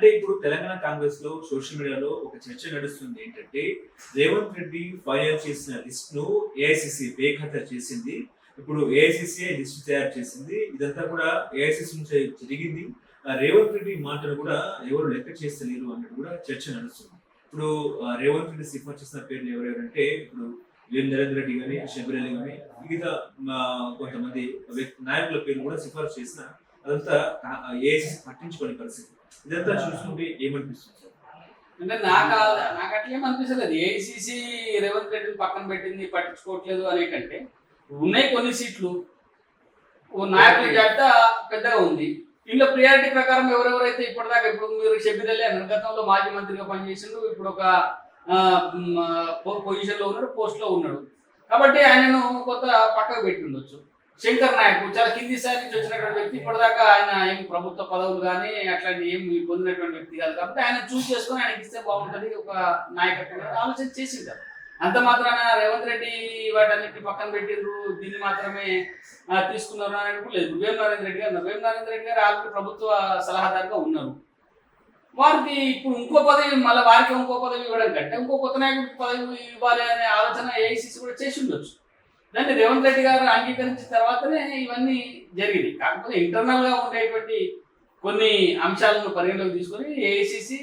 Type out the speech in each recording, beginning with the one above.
అంటే ఇప్పుడు తెలంగాణ కాంగ్రెస్ లో సోషల్ మీడియాలో ఒక చర్చ నడుస్తుంది ఏంటంటే రేవంత్ రెడ్డి ఫైనల్ చేసిన లిస్ట్ ను ఏఐసిసి బేఖాతరు చేసింది. ఇప్పుడు ఏఐసిసి లిస్ట్ తయారు చేసింది. ఇదంతా కూడా ఏఐసిసి నుంచి జరిగింది. రేవంత్ రెడ్డి మాటలు కూడా ఎవరు లెక్క చేస్తలేరు అన్నట్టు కూడా చర్చ నడుస్తుంది. ఇప్పుడు రేవంత్ రెడ్డి సిఫార్సు చేసిన పేర్లు ఎవరెవరంటే ఇప్పుడు నరేంద్ర రెడ్డి కానీ, షబీర్ అలీ కానీ, మిగతా కొంతమంది నాయకుల పేర్లు కూడా సిఫార్సు చేసిన అదంతా ఏఐసిసి పట్టించుకోని పరిస్థితి. ఇదంతా చూసుకుంటే ఏమనిపిస్తుంది సార్? అంటే నాకు అట్లేమనిపిస్తలేదు. ఏఐసిసి రేవంత్ రెడ్డిని పక్కన పెట్టింది, పట్టించుకోవట్లేదు అనే కంటే ఉన్నాయి కొన్ని సీట్లు, ఓ నాయకుల జాబితా పెద్దగా ఉంది. ఇంట్లో ప్రియారిటీ ప్రకారం ఎవరెవరైతే ఇప్పటిదాకా, ఇప్పుడు మీరు షబీర్ అలీ అన్నారు, గతంలో మాజీ మంత్రిగా పనిచేసిండు, ఇప్పుడు ఒక పొజిషన్లో ఉన్నాడు, పోస్ట్లో ఉన్నాడు. కాబట్టి ఆయనను కొంత పక్కకు పెట్టి ఉండొచ్చు. శంకర్ నాయక్ చాలా కింది స్థాయి నుంచి వచ్చినటువంటి వ్యక్తి, ఇప్పటిదాకా ఆయన ఏం ప్రభుత్వ పదవులు కానీ అట్లాంటి ఏం పొందినటువంటి వ్యక్తి కాదు. కాబట్టి ఆయన చూస్ చేసుకుని ఆయనకి ఇస్తే బాగుంటుంది, ఒక నాయకత్వం ఆలోచన చేసింటారు. అంత మాత్రాన రేవంత్ రెడ్డి వాటన్నిటిని పక్కన పెట్టిండ్రు, దీన్ని మాత్రమే తీసుకున్నారు అని లేదు. వేం నరేంద్ర రెడ్డి గారు ఆల్రెడీ ప్రభుత్వ సలహాదారుగా ఉన్నారు. వారికి ఇప్పుడు ఇంకో పదవి, మళ్ళీ వారికి ఇంకో పదవి ఇవ్వడం కంటే ఇంకో కొత్త నాయకుడికి పదవి ఇవ్వాలి అనే ఆలోచన ఏఐసిసి కూడా చేసి ఉండొచ్చు. దాన్ని రేవంత్ రెడ్డి గారు అంగీకరించిన తర్వాతనే ఇవన్నీ జరిగింది. కాకపోతే ఇంటర్నల్గా ఉండేటువంటి కొన్ని అంశాలను పరిగణలోకి తీసుకొని ఏఐసిసి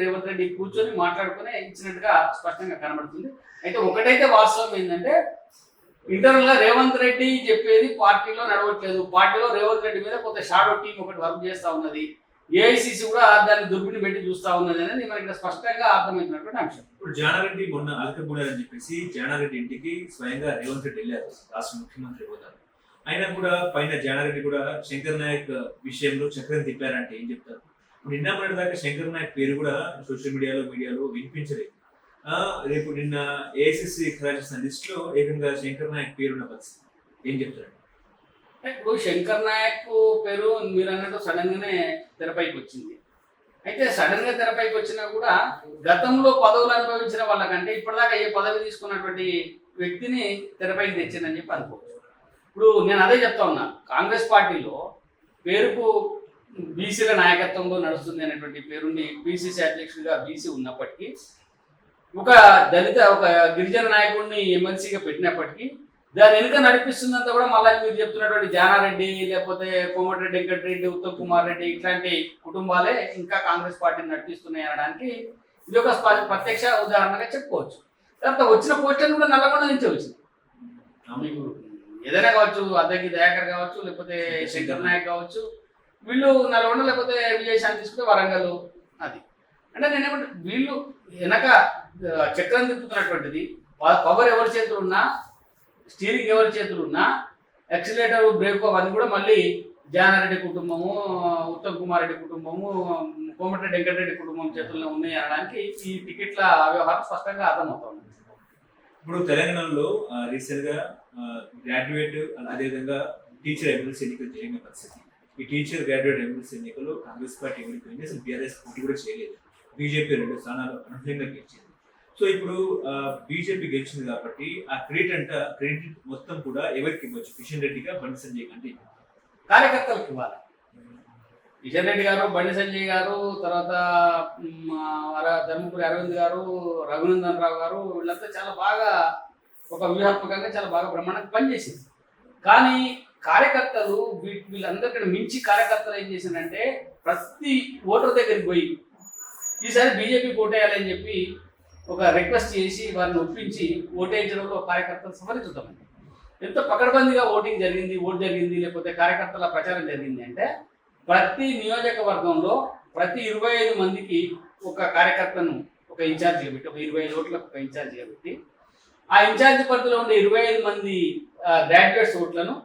రేవంత్ రెడ్డి కూర్చొని మాట్లాడుకుని ఇచ్చినట్టుగా స్పష్టంగా కనబడుతుంది. అయితే ఒకటైతే వాస్తవం ఏంటంటే, ఇంటర్నల్గా రేవంత్ రెడ్డి చెప్పేది పార్టీలో నడవట్లేదు. పార్టీలో రేవంత్ రెడ్డి మీద కొంత షాడో టీం ఒకటి వర్క్ చేస్తూ ఉన్నది. ఏఐసిసి కూడా దాన్ని దుర్బిని పెట్టి చూస్తూ ఉన్నది అనేది మనకి స్పష్టంగా అర్థమవుతున్నటువంటి అంశం. ఇప్పుడు జానారెడ్డి మొన్న అలకబూడారని చెప్పేసి జానారెడ్డి ఇంటికి స్వయంగా రేవంత్ రెడ్డి వెళ్ళారు, రాష్ట్ర ముఖ్యమంత్రి హోదాలో. అయినా కూడా పైన జానారెడ్డి కూడా శంకర్ నాయక్ విషయంలో చక్రం తిప్పారంటే ఏం చెప్తారు? ఇప్పుడు నిన్న మొన్నటి దాకా శంకర్ నాయక్ పేరు కూడా సోషల్ మీడియాలో వినిపించలేదు. రేపు నిన్న ఏఐసిసి ఖరారు చేసిన లిస్ట్ లో ఏకంగా శంకర్ నాయక్ పేరున్న పరిస్థితి, ఏం చెప్తారు? ఇప్పుడు శంకర్ నాయక్ పేరు మీరు అన్నట్టు సడన్ గానే తెరపైకి వచ్చింది. అయితే సడన్ గా తెరపైకి వచ్చినా కూడా గతంలో పదవులు అనుభవించిన వాళ్ళకంటే ఇప్పటిదాకా ఏ పదవి తీసుకున్నటువంటి వ్యక్తిని తెరపైకి తెచ్చిందని చెప్పి అనుకోవచ్చు. ఇప్పుడు నేను అదే చెప్తా ఉన్నా, కాంగ్రెస్ పార్టీలో పేరుకు బీసీల నాయకత్వంలో నడుస్తుంది అనేటువంటి పేరుండి పిసిసి అధ్యక్షుడిగా బీసీ ఉన్నప్పటికీ, ఒక దళిత ఒక గిరిజన నాయకుడిని ఎమ్మెల్సీగా పెట్టినప్పటికీ దాని వెనుక నడిపిస్తుందంతా కూడా మళ్ళీ మీరు చెప్తున్నటువంటి జానారెడ్డి, లేకపోతే కోమటిరెడ్డి వెంకటరెడ్డి, ఉత్తమ్ కుమార్ రెడ్డి ఇట్లాంటి కుటుంబాలే ఇంకా కాంగ్రెస్ పార్టీని నడిపిస్తున్నాయి అనడానికి ఇది ఒక ప్రత్యక్ష ఉదాహరణగా చెప్పుకోవచ్చు. తర్వాత వచ్చిన పోస్టర్ కూడా నల్లగొండ నుంచే వచ్చింది. మీకు ఏదైనా కావచ్చు, అద్దెకి దయాకర్ కావచ్చు, లేకపోతే శంకర్ నాయక్ కావచ్చు, వీళ్ళు నల్గొండ లేకపోతే విజయశాంతి తీసుకుంటే వరంగల్. అది అంటే నేనేమంటే వీళ్ళు వెనక చక్రం తిప్పుతున్నటువంటిది పవర్ ఎవరి చేతులు ఉన్నా, స్టీరింగ్ ఎవరి చేతులు ఉన్నా, యాక్సిలేటర్ బ్రేక్ అవన్నీ కూడా మళ్ళీ జానారెడ్డి కుటుంబము, ఉత్తమ్ కుమార్ రెడ్డి కుటుంబము, కోమటిరెడ్డి వెంకటరెడ్డి కుటుంబం చేతుల్లో ఉన్నాయి అనడానికి ఈ టికెట్ల వ్యవహారం స్పష్టంగా అర్థమవుతుంది. ఇప్పుడు తెలంగాణలో రీసెంట్ గా గ్రాడ్యుయేట్ అదేవిధంగా టీచర్ ఎమ్మెల్సీ ఎన్నికలు జరిగిన పరిస్థితి. ఈ టీచర్ గ్రాడ్యుయేట్ ఎమ్మెల్సీ ఎన్నికల్లో కాంగ్రెస్ పార్టీ ఎన్నికైంది, అసలు బీఆర్ఎస్ పోటీ కూడా చేయలేదు. బీజేపీ 2 స్థానాలు అనూహ్యంగా గెలిచింది. సో ఇప్పుడు బీజేపీ గెలిచింది కాబట్టి ఆ క్రెడిట్ మొత్తం కూడా ఎవరికి ఇవ్వచ్చు? కిషన్ రెడ్డిగా, బండి సంజయ్ అంటే కార్యకర్తలకు ఇవ్వాలి. కిషన్ రెడ్డి గారు, బండి సంజయ్ గారు, తర్వాత ధర్మపురి అరవింద్ గారు, రఘునందన్ రావు గారు, వీళ్ళంతా చాలా బాగా ఒక వ్యూహాత్మకంగా చాలా బాగా బ్రహ్మాండంగా పనిచేసింది. కానీ కార్యకర్తలు వీళ్ళందరికీ మించి కార్యకర్తలు ఏం చేసిందంటే, ప్రతి ఓటర్ దగ్గరికి పోయి ఈసారి బీజేపీ ఓటేయాలని చెప్పి ఒక రిక్వెస్ట్ చేసి వారిని ఒప్పించి ఓటేయించడంలో కార్యకర్తలు సమర్థిస్తామండి. ఎంతో పకడ్బందీగా ఓటు జరిగింది, లేకపోతే కార్యకర్తల ప్రచారం జరిగింది అంటే, ప్రతి నియోజకవర్గంలో ప్రతి 25 మందికి ఒక కార్యకర్తను ఒక ఇన్ఛార్జిగా పెట్టి, ఒక 25 ఓట్లకు ఒక ఇన్ఛార్జిగా పెట్టి, ఆ ఇన్ఛార్జి పరిధిలో ఉండే 25 మంది గ్రాడ్యుయేట్స్ ఓట్లను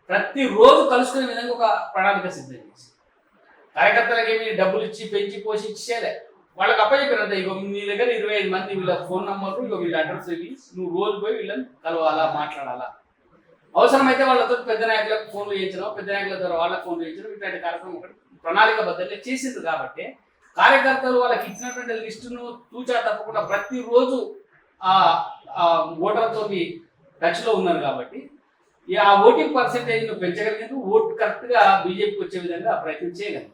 ప్రతిరోజు కలుసుకునే విధంగా ఒక ప్రణాళిక సిద్ధం చేసి, కార్యకర్తలకు ఏమి డబ్బులు ఇచ్చి పెంచి పోషించి చేయలే, వాళ్ళకి అప్పచెప్పినంత, ఇగో మీ దగ్గర 25 మంది వీళ్ళ ఫోన్ నంబర్లు, ఇగో వీళ్ళ అడ్రస్ ఇవి, నువ్వు రోజు పోయి వీళ్ళని కలవాలా, మాట్లాడాలా, అవసరమైతే వాళ్ళతో పెద్ద నాయకులకు ఫోన్లు చేయించడం, పెద్ద నాయకుల ద్వారా వాళ్ళకి ఫోన్లు చేయించడం, ఇట్లాంటి కార్యక్రమం ఒకటి ప్రణాళికబద్ధంగా చేసింది. కాబట్టి కార్యకర్తలు వాళ్ళకి ఇచ్చినటువంటి లిస్టును తూచా తప్పకుండా ప్రతిరోజు ఓటర్తో టచ్లో ఉన్నారు. కాబట్టి ఆ ఓటింగ్ పర్సెంటేజ్ను పెంచగలిగేందుకు ఓటు కరెక్ట్గా బీజేపీకి వచ్చే విధంగా ప్రయత్నం చేయగలరు.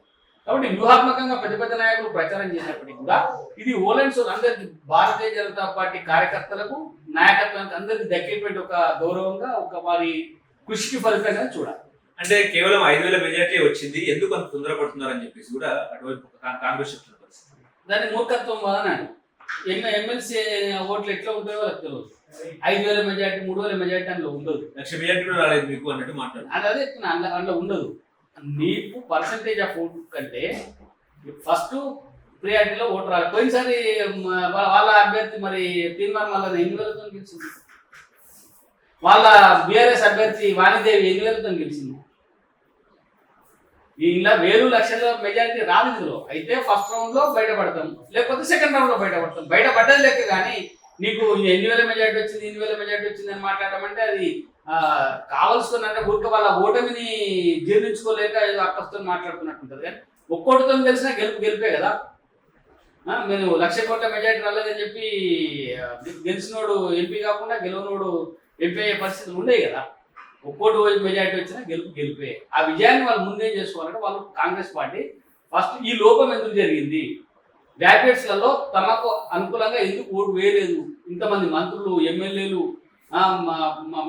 కాబట్టి వ్యూహాత్మకంగా పెద్ద పెద్ద నాయకులు ప్రచారం చేసినప్పటికీ కూడా ఇది ఓలెన్స్ అందరికి భారతీయ జనతా పార్టీ కార్యకర్తలకు నాయకత్వానికి అందరికి దక్కేటువంటి ఒక గౌరవంగా ఒక వారి కృషికి ఫలితంగా చూడాలి. అంటే కేవలం 5,000 మెజార్టీ వచ్చింది, ఎందుకు అంత తొందరపడుతున్నారని చెప్పేసి కూడా అటువైపు కాంగ్రెస్ చెప్తున్న పరిస్థితి. దాన్ని మూర్ఖత్వం వదనాడు. ఎమ్మెల్సీ ఓట్లు ఎట్లా ఉంటాయో వాళ్ళకి తెలియదు. 5,000 మెజార్టీ 3,000 మెజార్టీ అందులో ఉండదు. 1,00,000 మెజార్టీ కూడా రాలేదు మీకు అన్నట్టు మాట్లాడు. అదే అందులో ఉండదు. నీకు పర్సంటేజ్ ఆఫ్ ఓటు కంటే ఫస్ట్ ప్రియారిటీలో ఓటు రాలి. పోయినసారి వాళ్ళ అభ్యర్థి మరి తీర్మానం వల్ల 8,000తో గెలిచింది. వాళ్ళ బీఆర్ఎస్ అభ్యర్థి వాణిదేవి 8,000తో గెలిచింది. ఇలా 1,000 లక్షల మెజారిటీ రాదు ఇందులో. అయితే ఫస్ట్ రౌండ్ లో బయటపడతాం, లేకపోతే సెకండ్ రౌండ్ లో బయటపడతాం. బయటపడ్డది లెక్క కానీ నీకు 8,000 మెజారిటీ వచ్చింది 8,000 మెజారిటీ వచ్చింది అని మాట్లాడమంటే అది కావలసుకున్నంటే ఊరిక వాళ్ళ ఓటమిని జీర్ణించుకోలేక ఏదో అక్కస్తో మాట్లాడుతున్నట్టుంటది. కానీ ఒక్కోటితో తెలిసినా గెలిపే కదా. మేము 1,00,000 కోట్ల మెజారిటీ రాలేదని చెప్పి గెలిచినోడు ఎంపీ కాకుండా గెలవనోడు ఎంపీ అయ్యే పరిస్థితులు ఉండేవి కదా. ఒక్కోటి మెజారిటీ వచ్చినా గెలిపే. ఆ విజయాన్ని వాళ్ళు ముందేం చేసుకోవాలంటే వాళ్ళు కాంగ్రెస్ పార్టీ ఫస్ట్ ఈ లోపం ఎందుకు జరిగింది, గ్రాడ్యుయేట్స్లలో తమకు అనుకూలంగా ఎందుకు ఓటు వేయలేదు, ఇంతమంది మంత్రులు ఎమ్మెల్యేలు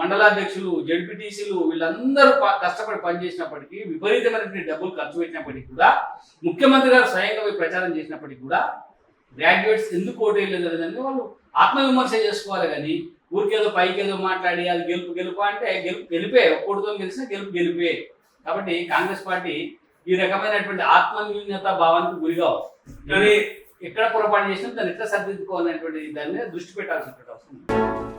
మండలాధ్యక్షులు జడ్పీటీసీలు వీళ్ళందరూ కష్టపడి పనిచేసినప్పటికీ విపరీతమైనటువంటి డబ్బులు ఖర్చు పెట్టినప్పటికీ కూడా ముఖ్యమంత్రి గారు స్వయంగా పోయి ప్రచారం చేసినప్పటికీ కూడా గ్రాడ్యుయేట్స్ ఎందుకు ఓటు వేయలేదు అనేది వాళ్ళు ఆత్మవిమర్శ చేసుకోవాలి. కానీ ఊరికేదో పైకేదో మాట్లాడి అది గెలుపు అంటే గెలిపే. ఒక్కడితో గెలిచినా గెలిపే. కాబట్టి కాంగ్రెస్ పార్టీ ఈ రకమైనటువంటి ఆత్మన్యూన్యత భావానికి గురి కావాలి. కానీ ఎక్కడ పొరపాటు చేసినా దాన్ని ఎట్లా సరిదిద్దుకోవాలనేటువంటి దాని మీద దృష్టి పెట్టాల్సినటువంటి అవసరం.